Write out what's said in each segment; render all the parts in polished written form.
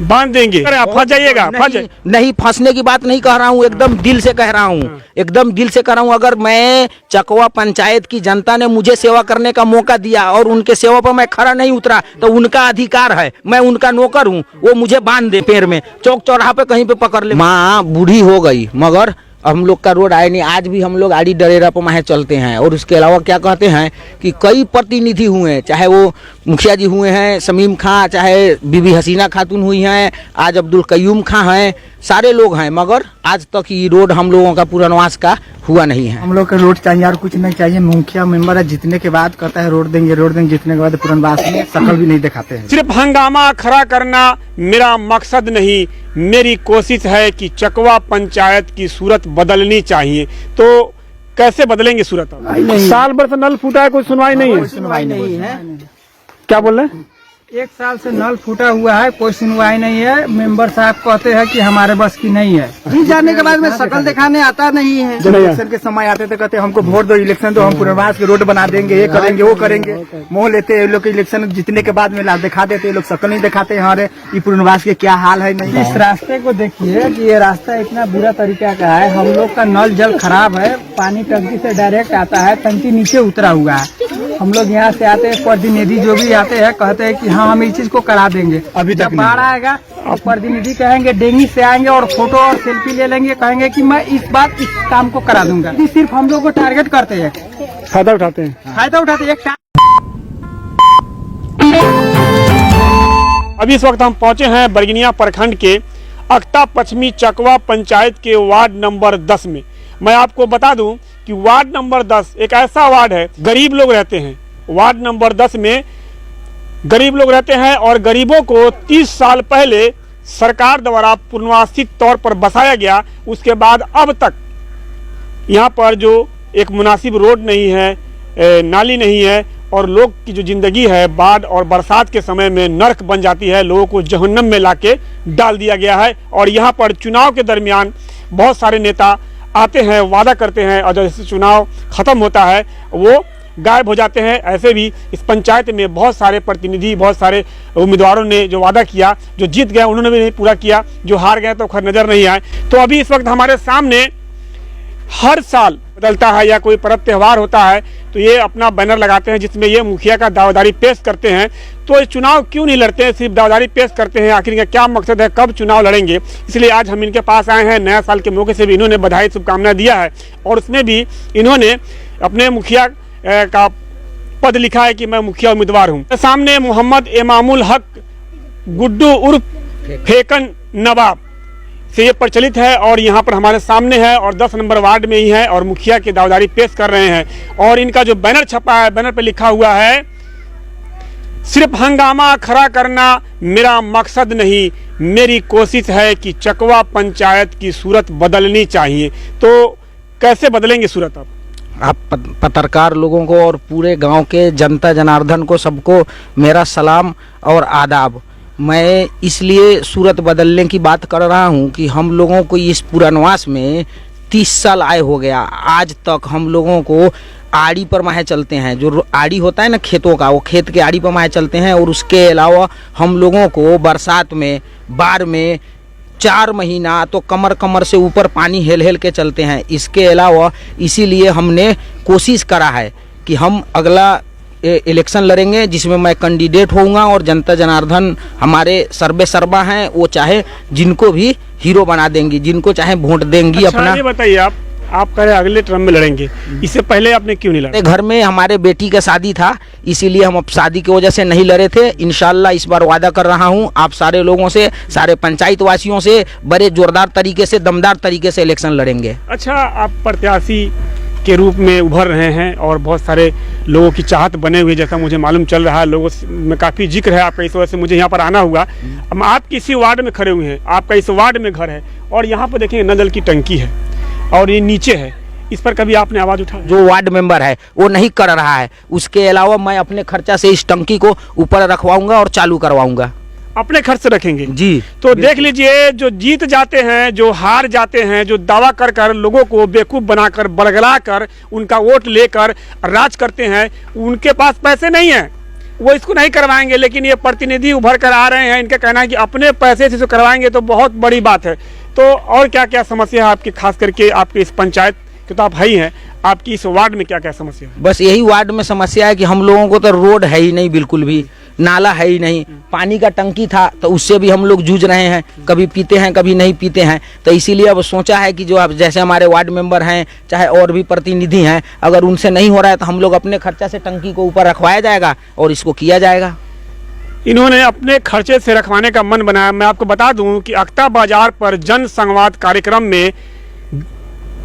बांध देंगे, आप फंस जाइएगा। नहीं, फंसने की बात नहीं कह रहा हूँ, एकदम दिल से कह रहा हूँ, एकदम दिल से कह रहा हूँ। अगर मैं चकवा पंचायत की जनता ने मुझे सेवा करने का मौका दिया और उनके सेवा पर मैं खड़ा नहीं उतरा तो उनका अधिकार है, मैं उनका नौकर हूँ, वो मुझे बांध दे पैर में, चौक चौराहा पे कहीं पे पकड़ ले। माँ बूढ़ी हो गई मगर हम लोग का रोड आए नहीं। आज भी हम लोग आड़ी डरेरा पर माहे चलते हैं। और उसके अलावा क्या कहते हैं कि कई प्रतिनिधि हुए हैं, चाहे वो मुखिया जी हुए हैं शमीम खां, चाहे बीबी हसीना खातून हुई हैं, आज अब्दुल कयूम खां हैं, सारे लोग हैं, मगर आज तक ये रोड हम लोगों का पुरनवास का हुआ नहीं है। हम लोग का रोड चाहिए और कुछ नहीं चाहिए। मुखिया मेंबर है, जीतने के बाद कहता है रोड देंगे, जीतने के बाद पुरनवास में शकल भी नहीं दिखाते हैं। सिर्फ हंगामा खड़ा करना मेरा मकसद नहीं, मेरी कोशिश है कि चकवा पंचायत की सूरत बदलनी चाहिए। तो कैसे बदलेंगे सूरत? साल भर से नल फूटा है, कोई सुनवाई नहीं है। सुनवाई नहीं है। क्या बोल रहे हैं? 1 साल से नल फूटा हुआ है, कोई सुनवाई नहीं है। मेंबर साहब कहते हैं कि हमारे बस की नहीं है। जीत जाने के बाद में शकल दिखाने आता नहीं है। जब इलेक्शन के समय आते थे कहते हमको वोट दो, इलेक्शन दो, हम पुनर्वास के रोड बना देंगे, ये करेंगे वो करेंगे, मोह लेते हैं लोग। इलेक्शन जीतने के बाद में दिखा देते लोग, शकल नहीं दिखाते हमारे ये पुनर्वास के क्या हाल है। नहीं, इस रास्ते को देखिए कि ये रास्ता इतना बुरा तरीका का है। हम लोग का नल जल खराब है, पानी टंकी से डायरेक्ट आता है, टंकी नीचे उतरा हुआ है। हम लोग यहाँ से आते हैं, प्रतिनिधि जो भी आते हैं कहते हैं कि हाँ हम इस चीज को करा देंगे। अभी जब बाढ़ आएगा और प्रतिनिधि कहेंगे डेंगी से आएंगे और फोटो और सेल्फी ले लेंगे, कहेंगे कि मैं इस काम को करा दूंगा। सिर्फ हम लोग को टारगेट करते हैं, फायदा उठाते हैं, अभी इस वक्त हम पहुंचे हैं बरगिनिया प्रखंड के अक्ता पश्चिमी चकवा पंचायत के वार्ड नंबर 10 में। मैं आपको बता दूं कि वार्ड नंबर 10 एक ऐसा वार्ड है, गरीब लोग रहते हैं। वार्ड नंबर 10 में गरीब लोग रहते हैं और गरीबों को 30 साल पहले सरकार द्वारा पुनर्वासित तौर पर बसाया गया। उसके बाद अब तक यहाँ पर जो एक मुनासिब रोड नहीं है, नाली नहीं है और लोग की जो जिंदगी है बाढ़ और बरसात के समय में नर्क बन जाती है, लोगों को जहन्नम में लाके डाल दिया गया है। और यहाँ पर चुनाव के दरमियान बहुत सारे नेता आते हैं, वादा करते हैं और जैसे चुनाव खत्म होता है वो गायब हो जाते हैं। ऐसे भी इस पंचायत में बहुत सारे प्रतिनिधि, बहुत सारे उम्मीदवारों ने जो वादा किया, जो जीत गए उन्होंने भी नहीं पूरा किया, जो हार गए तो खैर नजर नहीं आए। तो अभी इस वक्त हमारे सामने हर साल बदलता है या कोई पर्व त्यौहार होता है तो ये अपना बैनर लगाते हैं जिसमें ये मुखिया का दावेदारी पेश करते हैं। तो ये चुनाव क्यों नहीं लड़ते हैं, सिर्फ दावेदारी पेश करते हैं? आखिर इनका क्या मकसद है, कब चुनाव लड़ेंगे? इसलिए आज हम इनके पास आए हैं। नया साल के मौके से भी इन्होंने बधाई शुभकामनाएं दिया है और उसमें भी इन्होंने अपने मुखिया का पद लिखा है कि मैं मुखिया उम्मीदवार हूँ। सामने मोहम्मद इमामुल हक गुड्डू उर्फ फेकन नवाब से ये प्रचलित है और यहाँ पर हमारे सामने है और 10 नंबर वार्ड में ही है और मुखिया की दावेदारी पेश कर रहे हैं। और इनका जो बैनर छपा है, बैनर पे लिखा हुआ है, सिर्फ हंगामा खड़ा करना मेरा मकसद नहीं, मेरी कोशिश है कि चकवा पंचायत की सूरत बदलनी चाहिए। तो कैसे बदलेंगे सूरत? आप पत्रकार लोगों को और पूरे गांव के जनता जनार्दन को सबको मेरा सलाम और आदाब। मैं इसलिए सूरत बदलने की बात कर रहा हूं कि हम लोगों को इस पुनर्वास में 30 साल आए हो गया। आज तक हम लोगों को आड़ी पर माहे चलते हैं, जो आड़ी होता है ना खेतों का, वो खेत के आड़ी पर माहे चलते हैं। और उसके अलावा हम लोगों को बरसात में, बाढ़ में 4 महीना तो कमर से ऊपर पानी हेल हेल के चलते हैं। इसके अलावा इसीलिए हमने कोशिश करा है कि हम अगला इलेक्शन लड़ेंगे जिसमें मैं कैंडिडेट होऊंगा और जनता जनार्दन हमारे सर्वे सर्वा हैं, वो चाहे जिनको भी हीरो बना देंगी, जिनको चाहे वोट देंगी। अच्छा, अपना ये बताइए आप कह रहे अगले टर्म में लड़ेंगे, इससे पहले आपने क्यों नहीं लड़ा? घर में हमारे बेटी का शादी था, इसीलिए हम अब शादी की वजह से नहीं लड़े थे। इंशाल्लाह इस बार वादा कर रहा हूं आप सारे लोगों से, सारे पंचायत वासियों से बड़े जोरदार तरीके से, दमदार तरीके से इलेक्शन लड़ेंगे। अच्छा, आप प्रत्याशी के रूप में उभर रहे हैं और बहुत सारे लोगों की चाहत बने हुए, जैसा मुझे मालूम चल रहा है, लोगों में काफ़ी जिक्र है आपका, इस वजह से मुझे यहाँ पर आना हुआ। अब आप किसी वार्ड में खड़े हुए हैं, आपका इस वार्ड में घर है और यहाँ पर देखिए नल जल की टंकी है और ये नीचे है, इस पर कभी आपने आवाज़ उठाई? जो वार्ड मेंबर है वो नहीं कर रहा है, उसके अलावा मैं अपने खर्चा से इस टंकी को ऊपर रखवाऊंगा और चालू करवाऊंगा। अपने खर्च से रखेंगे जी। तो देख लीजिए, जो जीत जाते हैं, जो हार जाते हैं, जो दावा कर कर लोगों को बेवकूफ़ बनाकर, बड़गला कर, उनका वोट लेकर राज करते हैं, उनके पास पैसे नहीं हैं। वो इसको नहीं करवाएंगे, लेकिन ये प्रतिनिधि उभर कर आ रहे हैं। इनका कहना है कि अपने पैसे से इसको करवाएंगे तो बहुत बड़ी बात है। तो और क्या क्या समस्या है आपकी, खास करके आपके इस पंचायत के, तो आप है ही हैं, आपकी इस वार्ड में क्या क्या समस्या है? बस यही वार्ड में समस्या है कि हम लोगों को तो रोड है ही नहीं, बिल्कुल भी नाला है ही नहीं। पानी का टंकी था तो उससे भी हम लोग जूझ रहे हैं, कभी पीते हैं कभी नहीं पीते हैं। तो इसीलिए अब सोचा है कि जो अब जैसे हमारे वार्ड मेंबर हैं चाहे और भी प्रतिनिधि हैं, अगर उनसे नहीं हो रहा है तो हम लोग अपने खर्चा से टंकी को ऊपर रखवाया जाएगा और इसको किया जाएगा। इन्होंने अपने खर्चे से रखवाने का मन बनाया। मैं आपको बता दूं कि अख्ता बाजार पर जन संवाद कार्यक्रम में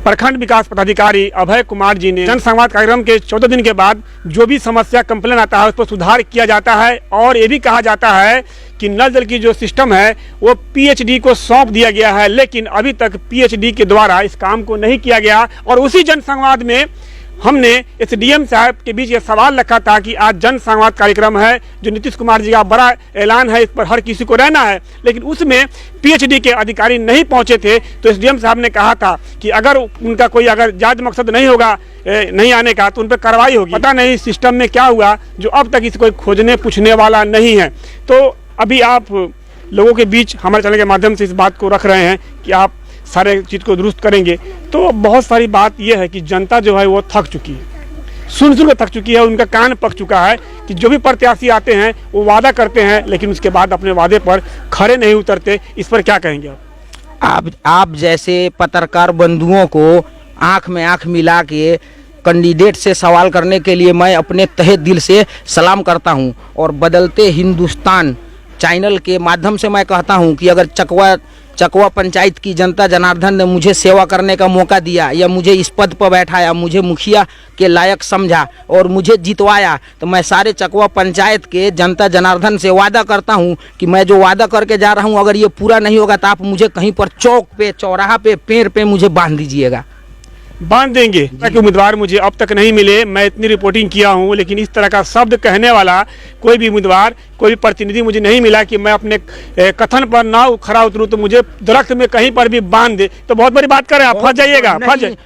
प्रखंड विकास पदाधिकारी अभय कुमार जी ने जन संवाद कार्यक्रम के 14 दिन के बाद जो भी समस्या कंप्लेन आता है उस पर सुधार किया जाता है। और ये भी कहा जाता है कि नल जल की जो सिस्टम है वो पीएचडी को सौंप दिया गया है, लेकिन अभी तक पीएचडी के द्वारा इस काम को नहीं किया गया। और उसी जन संवाद में हमने एसडीएम साहब के बीच ये सवाल रखा था कि आज जन संवाद कार्यक्रम है, जो नीतीश कुमार जी का बड़ा ऐलान है, इस पर हर किसी को रहना है, लेकिन उसमें पीएचडी के अधिकारी नहीं पहुंचे थे। तो एसडीएम साहब ने कहा था कि अगर उनका कोई अगर जायज मकसद नहीं होगा नहीं आने का तो उन पर कार्रवाई होगी। पता नहीं सिस्टम में क्या हुआ जो अब तक इसे कोई खोजने पूछने वाला नहीं है। तो अभी आप लोगों के बीच हमारे चैनल के माध्यम से इस बात को रख रहे हैं कि आप सारे चीज़ को दुरुस्त करेंगे। तो बहुत सारी बात यह है कि जनता जो है वो थक चुकी है, सुन के थक चुकी है, उनका कान पक चुका है कि जो भी प्रत्याशी आते हैं वो वादा करते हैं लेकिन उसके बाद अपने वादे पर खरे नहीं उतरते। इस पर क्या कहेंगे आप जैसे पत्रकार बंधुओं को आंख में आंख मिला के कैंडिडेट से सवाल करने के लिए मैं अपने तहे दिल से सलाम करता हूं। और बदलते हिंदुस्तान चैनल के माध्यम से मैं कहता हूं कि अगर चकवा पंचायत की जनता जनार्दन ने मुझे सेवा करने का मौका दिया या मुझे इस पद पर बैठाया, मुझे मुखिया के लायक समझा और मुझे जितवाया, तो मैं सारे चकवा पंचायत के जनता जनार्दन से वादा करता हूं कि मैं जो वादा करके जा रहा हूं अगर ये पूरा नहीं होगा तो आप मुझे कहीं पर चौक पे, चौराहा पे, पेड़ पे मुझे बांध दीजिएगा। बांध देंगे ताकि उम्मीदवार मुझे अब तक नहीं मिले। मैं इतनी रिपोर्टिंग किया हूं लेकिन इस तरह का शब्द कहने वाला कोई भी उम्मीदवार, कोई भी प्रतिनिधि मुझे नहीं मिला कि मैं अपने कथन पर ना खरा उतरूं तो मुझे दरख्त में कहीं पर भी बांध दे। तो बहुत बड़ी बात कर रहे हैं आप, फंस जाइएगा।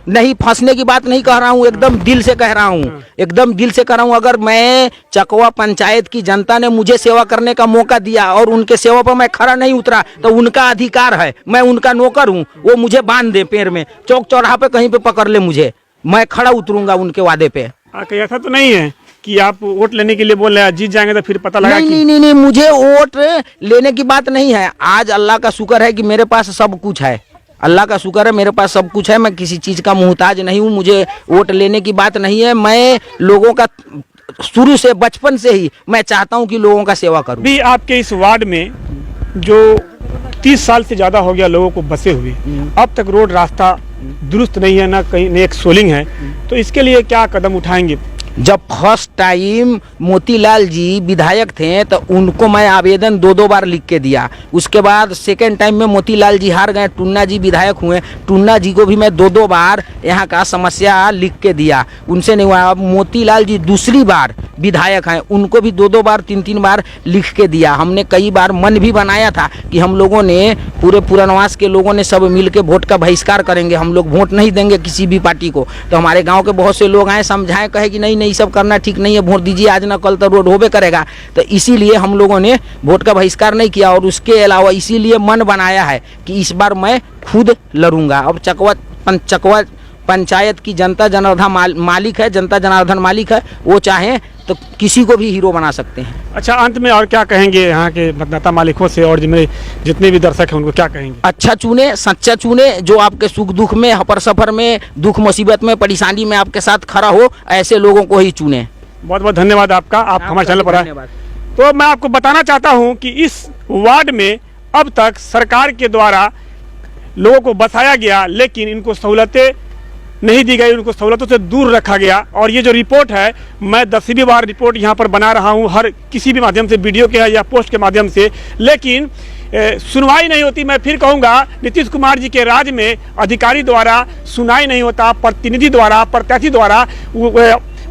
नहीं, फंसने की बात नहीं कह रहा हूँ, एकदम दिल से कह रहा हूँ, एकदम दिल से कह रहा हूँ। अगर मैं चकवा पंचायत की जनता ने मुझे सेवा करने का मौका दिया और उनके सेवा पर मैं खरा नहीं उतरा तो उनका अधिकार है, मैं उनका नौकर हूँ, वो मुझे बांध दे पेड़ में, चौक चौराहा पे कहीं पे पकड़ ले मुझे, मैं खड़ा उतरूंगा उनके वादे पे। ऐसा तो नहीं है कि आप वोट लेने के लिए बोल रहे हैं, जीत जाएंगे तो फिर पता लगा नहीं, मुझे वोट लेने की बात नहीं है। आज अल्लाह का शुक्र है कि मेरे पास सब कुछ है, अल्लाह का शुक्र है मेरे पास सब कुछ है, मैं किसी चीज का मुहताज नहीं हूँ। मुझे वोट लेने की बात नहीं है। मैं लोगों का शुरू से, बचपन से ही मैं चाहता हूँ कि लोगों का सेवा करूँ। भी आपके इस वार्ड में जो 30 साल से ज्यादा हो गया लोगों को बसे हुए, अब तक रोड रास्ता दुरुस्त नहीं है, ना कहीं न एक सोलिंग है, तो इसके लिए क्या कदम उठाएंगे? जब फर्स्ट टाइम मोतीलाल जी विधायक थे तो उनको मैं आवेदन 2 बार लिख के दिया। उसके बाद सेकेंड टाइम में मोतीलाल जी हार गए, टुन्ना जी विधायक हुए, टुन्ना जी को भी मैं 2 बार यहाँ का समस्या लिख के दिया, उनसे नहीं हुआ। अब मोतीलाल जी दूसरी बार विधायक हैं, उनको भी 2 बार 3 बार लिख के दिया। हमने कई बार मन भी बनाया था कि हम लोगों ने पूरे पुरनवास के लोगों ने सब मिल के वोट का बहिष्कार करेंगे, हम लोग वोट नहीं देंगे किसी भी पार्टी को। तो हमारे गाँव के बहुत से लोग आए, समझाएं, कहे कि नहीं, सब करना ठीक नहीं है, वोट दीजिए, आज ना कल तो रोड होबे करेगा। तो इसीलिए हम लोगों ने वोट का बहिष्कार नहीं किया। और उसके अलावा इसीलिए मन बनाया है कि इस बार मैं खुद लड़ूंगा। अब चकवा पंचायत की जनता जनार्दन मालिक है, जनता जनार्दन मालिक है, वो चाहे तो किसी को भी हीरो बना सकते हैं। अच्छा, अंत में और क्या कहेंगे यहाँ के मतदाता मालिकों से और जितने भी दर्शक हैं उनको क्या कहेंगे? अच्छा चुने, सच्चा चुने, जो आपके सुख दुख में, हपर सफर में, दुख मुसीबत में, परेशानी में आपके साथ खड़ा हो, ऐसे लोगों को ही चुने। बहुत बहुत धन्यवाद आपका, आप हमारे चैनल पर आए। तो मैं आपको बताना चाहता हूँ कि इस वार्ड में अब तक सरकार के द्वारा लोगों को बसाया गया लेकिन इनको सहूलतें नहीं दी गई, उनको सहूलतों से दूर रखा गया। और ये जो रिपोर्ट है, मैं 10वीं बार रिपोर्ट यहाँ पर बना रहा हूँ, हर किसी भी माध्यम से, वीडियो के या पोस्ट के माध्यम से, लेकिन सुनवाई नहीं होती। मैं फिर कहूँगा, नीतीश कुमार जी के राज में अधिकारी द्वारा सुनाई नहीं होता, प्रतिनिधि द्वारा, प्रत्याशी द्वारा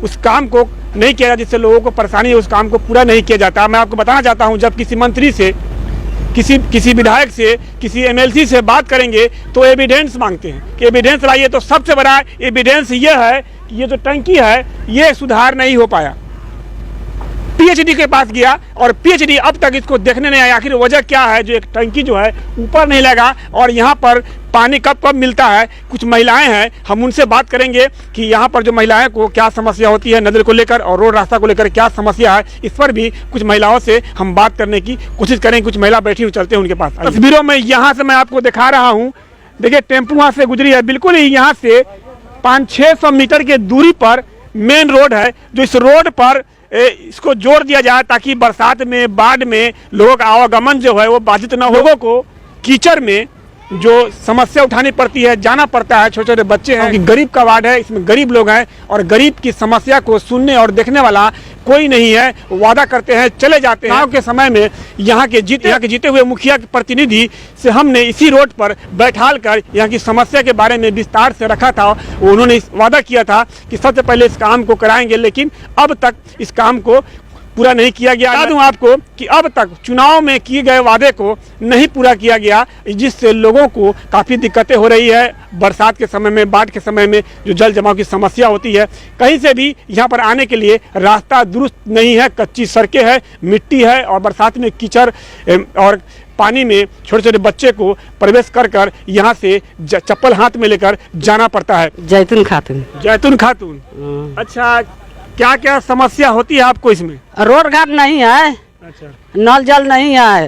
उस काम को नहीं किया जाता जिससे लोगों को परेशानी है, उस काम को पूरा नहीं किया जाता। मैं आपको बताना चाहता हूँ, जब किसी मंत्री से, किसी विधायक से, किसी एमएलसी से बात करेंगे तो एविडेंस मांगते हैं कि एविडेंस लाइए। तो सबसे बड़ा एविडेंस ये है कि ये जो टंकी है ये सुधार नहीं हो पाया, पीएचडी के पास गया और पीएचडी अब तक इसको देखने नहीं आया आखिर वजह क्या है जो एक टंकी जो है ऊपर नहीं लगा और यहाँ पर पानी कब कब मिलता है। कुछ महिलाएं हैं, हम उनसे बात करेंगे कि यहाँ पर जो महिलाएं को क्या समस्या होती है नल को लेकर और रोड रास्ता को लेकर क्या समस्या है, इस पर भी कुछ महिलाओं से हम बात करने की कोशिश करेंगे। कुछ महिला बैठी हुई चलते हैं उनके पास। तस्वीरों में यहाँ से मैं आपको दिखा रहा हूँ, देखिए टेम्पू वहाँ से गुजरी है, बिल्कुल ही यहाँ से 500-600 मीटर के दूरी पर मेन रोड है। जो इस रोड पर इसको जोड़ दिया जाए ताकि बरसात में बाढ़ में लोगों का आवागमन जो है वो बाधित न हो। लोगों को कीचड़ में जो समस्या उठानी पड़ती है, जाना पड़ता है, छोटे छोटे बच्चे हैं कि गरीब का वार्ड है, इसमें गरीब लोग हैं और गरीब की समस्या को सुनने और देखने वाला कोई नहीं है। वादा करते हैं चले जाते हैं। गाँव के समय में यहाँ के जीते हुए मुखिया के प्रतिनिधि से हमने इसी रोड पर बैठाल कर यहाँ की समस्या के बारे में विस्तार से रखा था। उन्होंने वादा किया था कि सबसे पहले इस काम को कराएंगे, लेकिन अब तक इस काम को पूरा नहीं किया गया। बता दूं आपको कि अब तक चुनाव में किए गए वादे को नहीं पूरा किया गया, जिससे लोगों को काफ़ी दिक्कतें हो रही है। बरसात के समय में, बाढ़ के समय में जो जल जमाव की समस्या होती है, कहीं से भी यहाँ पर आने के लिए रास्ता दुरुस्त नहीं है, कच्ची सड़कें हैं, मिट्टी है और बरसात में कीचड़ और पानी में छोटे छोटे बच्चे को प्रवेश कर यहाँ से चप्पल हाथ में लेकर जाना पड़ता है। जैतून खातून। जैतून खातून, अच्छा, क्या क्या समस्या होती है आपको इसमें? रोड घाट नहीं है, अच्छा, नल जल नहीं है,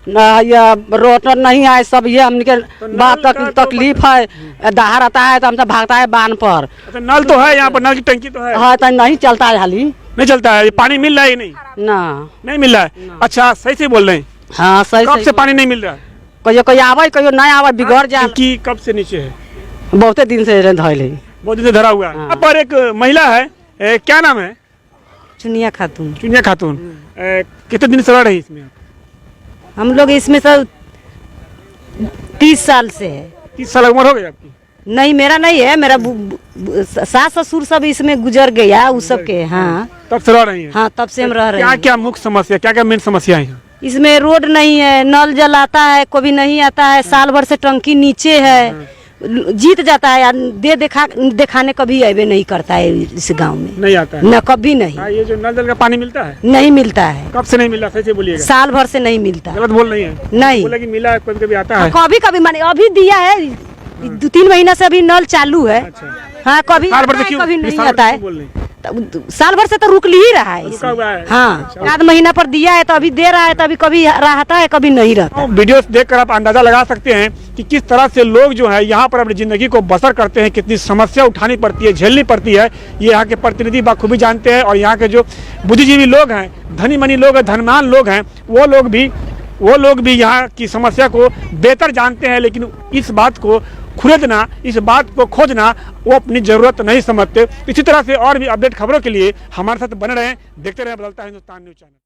रोड नहीं है, सब ये हमके बात तकलीफ है। दहाड़ आता है तो हमसे भागता है बांध पर। अच्छा, नल तो है यहाँ पर, नल की टंकी तो है? हाँ, तो नहीं चलता है, हाली नहीं चलता है। पानी मिल रहा है नहीं? ना, नहीं मिल रहा है। अच्छा, सही से बोल रहे हैं? हाँ, सही कब से पानी नहीं मिल रहा है? कहियो कोई आवे, कहियो नहीं आवे, बिगड़ जाए। टंकी कब से नीचे है? बहुते दिन से धैल है, बहुत दिन से धरा हुआ है। यहाँ पर एक महिला है, क्या नाम है? चुनिया खातून। चुनिया खातून, कितने दिन से रह रही इसमें? हम लोग इसमें सब 30 साल से है। 30 साल उम्र हो गई आपकी? नहीं, मेरा नहीं है, मेरा सास ससुर सब इसमें गुजर गया, उस सब के। हाँ, तब से रह रही है? हाँ, तब से हम रह रहे हैं। क्या क्या मुख्य समस्या, क्या क्या मेन समस्या है? इसमें रोड नहीं है, नल जल आता है, कभी नहीं आता है, साल भर से टंकी नीचे है, जीत जाता है, दिखाने कभी अबे नहीं करता है इस गांव में, नहीं आता है, न कभी नहीं। ये जो नल जल का पानी मिलता है? नहीं मिलता है। कब से नहीं मिला, सही से बोलिएगा? साल भर से नहीं मिलता। गलत बोल रही है? नहीं, बोला कि मिला, कभी कभी आता है। कभी कभी माने अभी दिया है, 2-3 महीना से अभी नल चालू है। अच्छा, हाँ, कभी साल भर से क्यों कभी नहीं साल आता है। साल भर से तो रुक ही रहा है, रुका हुआ है। हाँ, 1 महीना पर दिया है तो अभी दे रहा है, तो अभी कभी रहता है, कभी नहीं रहता। वीडियो देखकर आप अंदाजा लगा सकते हैं कि किस तरह से लोग जो है यहाँ पर अपनी जिंदगी को बसर करते हैं, कितनी समस्या उठानी पड़ती है, झेलनी पड़ती है। ये यहाँ के प्रतिनिधि बाखूबी जानते हैं और यहाँ के जो बुद्धिजीवी लोग हैं, धनी मनी लोग हैं, धनवान लोग हैं, वो लोग भी यहाँ की समस्या को बेहतर जानते हैं, लेकिन इस बात को खुरेदना, इस बात को खोजना वो अपनी जरूरत नहीं समझते। इसी तरह से और भी अपडेट खबरों के लिए हमारे साथ बने रहें, देखते रहें बदलता हिंदुस्तान न्यूज़ चैनल।